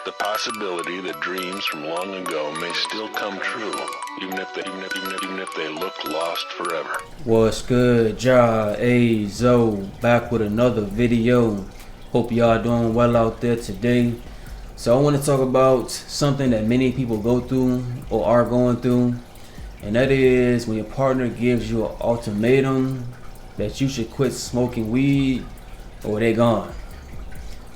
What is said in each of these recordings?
The possibility that dreams from long ago may still come true, even if they look lost forever. What's good, y'all? AyeZo back with another video. Hope y'all doing well out there today. So I want to talk about something that many people go through or are going through, and that is when your partner gives you an ultimatum that you should quit smoking weed or they gone.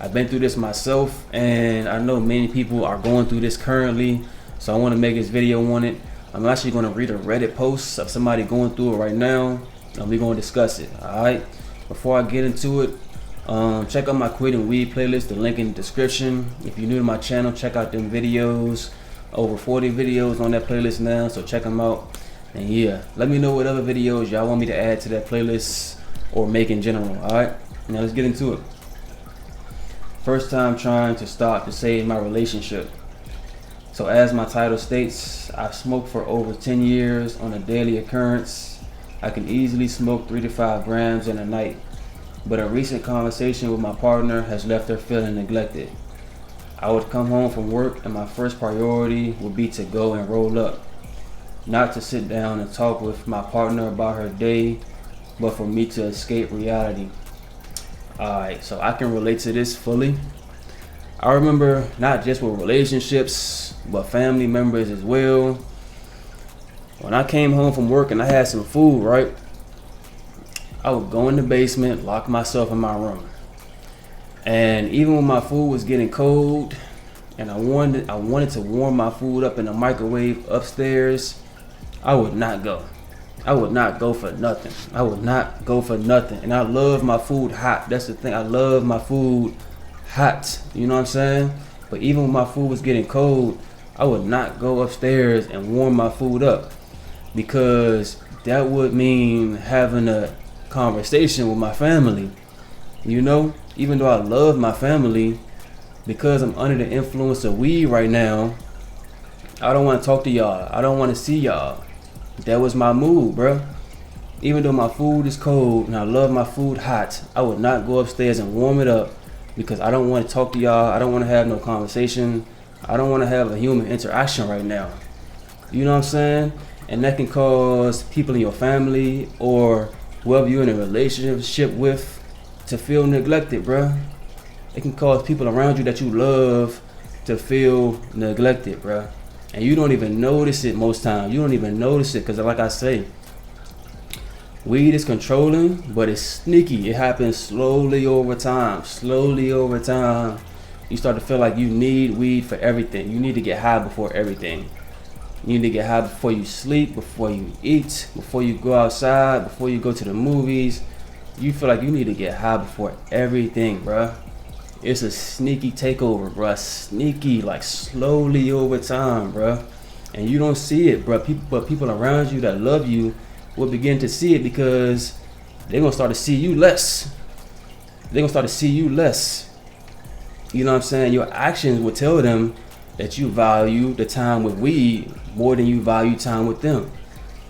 I've been through this myself, and I know many people are going through this currently, so I want to make this video on it. I'm actually going to read a Reddit post of somebody going through it right now, and we're going to discuss it. Alright, before I get into it, check out my quitting weed playlist, the link in the description. If you're new to my channel, check out them videos. Over 40 videos on that playlist now, so check them out. And yeah, let me know what other videos y'all want me to add to that playlist or make in general. Alright, now let's get into it. First time trying to stop to save my relationship. So as my title states, I've smoked for over 10 years on a daily occurrence. I can easily smoke 3 to 5 grams in a night, but a recent conversation with my partner has left her feeling neglected. I would come home from work and my first priority would be to go and roll up. Not to sit down and talk with my partner about her day, but for me to escape reality. Alright, so I can relate to this fully. I remember not just with relationships, but family members as well. When I came home from work and I had some food, right? I would go in the basement, lock myself in my room. And even when my food was getting cold and I wanted to warm my food up in the microwave upstairs, I would not go. I would not go for nothing. I would not go for nothing. And I love my food hot. That's the thing. I love my food hot. You know what I'm saying? But even when my food was getting cold, I would not go upstairs and warm my food up, because that would mean having a conversation with my family. You know, even though I love my family, because I'm under the influence of weed right now, I don't want to talk to y'all. I don't want to see y'all. That was my mood, bro. Even though my food is cold and I love my food hot, I would not go upstairs and warm it up, because I don't want to talk to y'all. I don't want to have no conversation. I don't want to have a human interaction right now. You know what I'm saying? And that can cause people in your family or whoever you're in a relationship with to feel neglected, bro. It can cause people around you that you love to feel neglected, bro. And you don't even notice it most times. You don't even notice it, because like I say, weed is controlling, but it's sneaky. It happens slowly over time. Slowly over time, you start to feel like you need weed for everything. You need to get high before everything. You need to get high before you sleep, before you eat, before you go outside, before you go to the movies. You feel like you need to get high before everything, bruh. It's a sneaky takeover, bruh. Sneaky, like slowly over time, bruh. And you don't see it, bruh. But people around you that love you will begin to see it, because they're going to start to see you less. They're going to start to see you less. You know what I'm saying? Your actions will tell them that you value the time with weed more than you value time with them.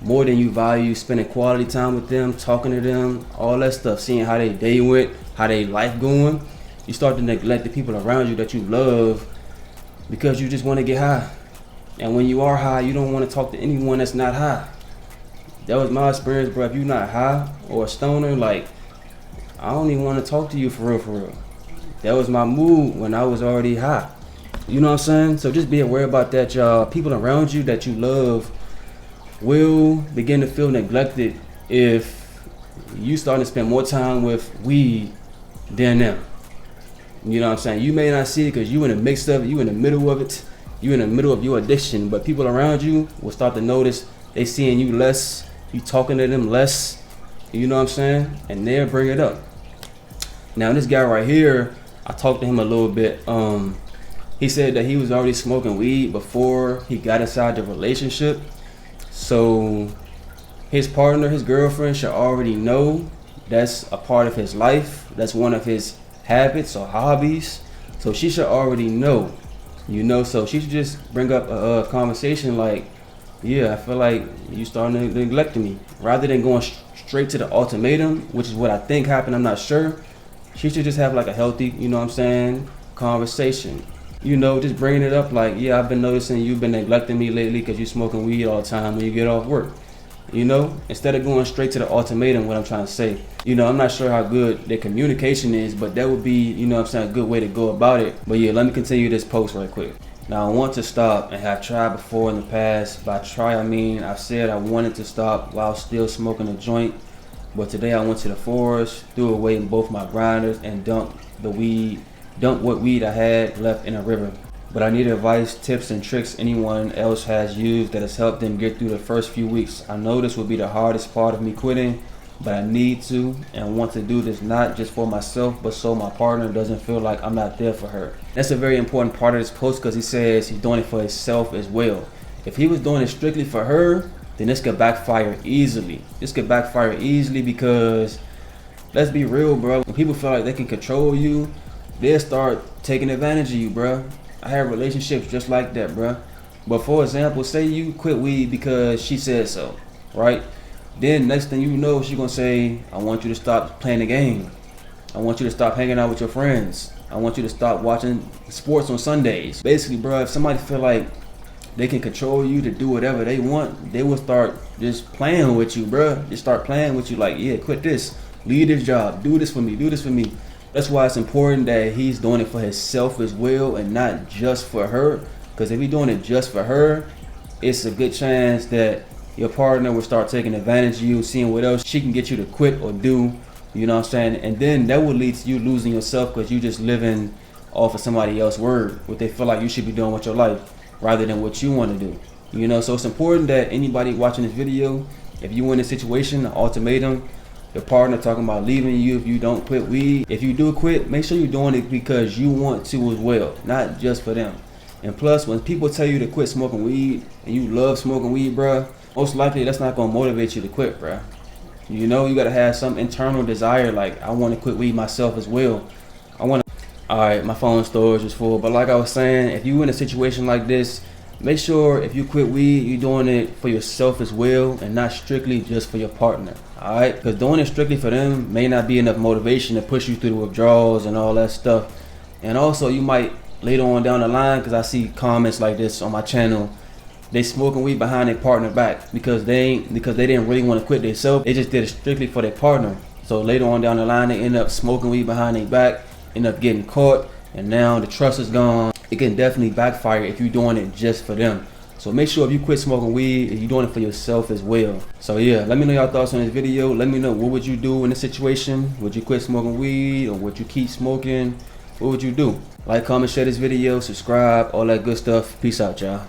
More than you value spending quality time with them, talking to them, all that stuff, seeing how they day went, how they life going. You start to neglect the people around you that you love, because you just want to get high. And when you are high, you don't want to talk to anyone that's not high. That was my experience, bro. If you're not high or a stoner, like, I don't even want to talk to you for real, for real. That was my mood when I was already high. You know what I'm saying? So just be aware about that, y'all. People around you that you love will begin to feel neglected if you start to spend more time with weed than them. You know what I'm saying? You may not see it because you in the mix of it, you in the middle of it, you in the middle of your addiction, but people around you will start to notice they seeing you less, you talking to them less, you know what I'm saying? And they'll bring it up. Now this guy right here, I talked to him a little bit. He said that he was already smoking weed before he got inside the relationship. So his partner, his girlfriend, should already know that's a part of his life. That's one of his habits or hobbies. So she should already know, you know. So she should just bring up a conversation like, yeah, I feel like you starting to neglect me, rather than going straight to the ultimatum, which is what I think happened. I'm not sure. She should just have like a healthy, you know what I'm saying, conversation. you know, just bringing it up like, yeah, I've been noticing you've been neglecting me lately because you're smoking weed all the time when you get off work. You know, instead of going straight to the ultimatum, what I'm trying to say. You know, I'm not sure how good their communication is, but that would be, you know what I'm saying, a good way to go about it. But yeah, let me continue this post right quick. Now, I want to stop and have tried before in the past. By try, I mean I've said I wanted to stop while still smoking a joint. But today I went to the forest, threw away both my grinders, and dumped what weed I had left in a river. But I need advice, tips, and tricks anyone else has used that has helped them get through the first few weeks. I know this will be the hardest part of me quitting, but I need to and want to do this not just for myself, but so my partner doesn't feel like I'm not there for her. That's a very important part of this post because he says he's doing it for himself as well. If he was doing it strictly for her, then this could backfire easily. This could backfire easily because, let's be real, bro. When people feel like they can control you, they'll start taking advantage of you, bro. I have relationships just like that, bro. But for example, say you quit weed because she said so, right? Then next thing you know, she's gonna say, I want you to stop playing the game. I want you to stop hanging out with your friends. I want you to stop watching sports on Sundays. Basically, bro, if somebody feel like they can control you to do whatever they want, they will start just playing with you, bro. Just start playing with you like, yeah, quit this, leave this job, do this for me, do this for me. That's why it's important that he's doing it for himself as well and not just for her. Because if he's doing it just for her, it's a good chance that your partner will start taking advantage of you, seeing what else she can get you to quit or do. You know what I'm saying? And then that will lead to you losing yourself because you just living off of somebody else's word, what they feel like you should be doing with your life rather than what you want to do. You know, so it's important that anybody watching this video, if you in a situation, an ultimatum, your partner talking about leaving you if you don't quit weed. If you do quit, make sure you're doing it because you want to as well, not just for them. And plus, when people tell you to quit smoking weed and you love smoking weed, bruh, most likely that's not gonna motivate you to quit, bruh. You know, you gotta have some internal desire like, I want to quit weed myself as well. Alright, my phone storage is full, but like I was saying, if you in a situation like this, make sure if you quit weed, you're doing it for yourself as well and not strictly just for your partner. Alright, because doing it strictly for them may not be enough motivation to push you through the withdrawals and all that stuff. And also you might later on down the line, because I see comments like this on my channel, they smoking weed behind their partner back because they didn't really want to quit themselves. They just did it strictly for their partner. So later on down the line, they end up smoking weed behind their back, end up getting caught, and now the trust is gone. It can definitely backfire if you're doing it just for them. So make sure if you quit smoking weed, you're doing it for yourself as well. So yeah, let me know your thoughts on this video. Let me know, what would you do in this situation? Would you quit smoking weed or would you keep smoking? What would you do? Like, comment, share this video, subscribe, all that good stuff. Peace out, y'all.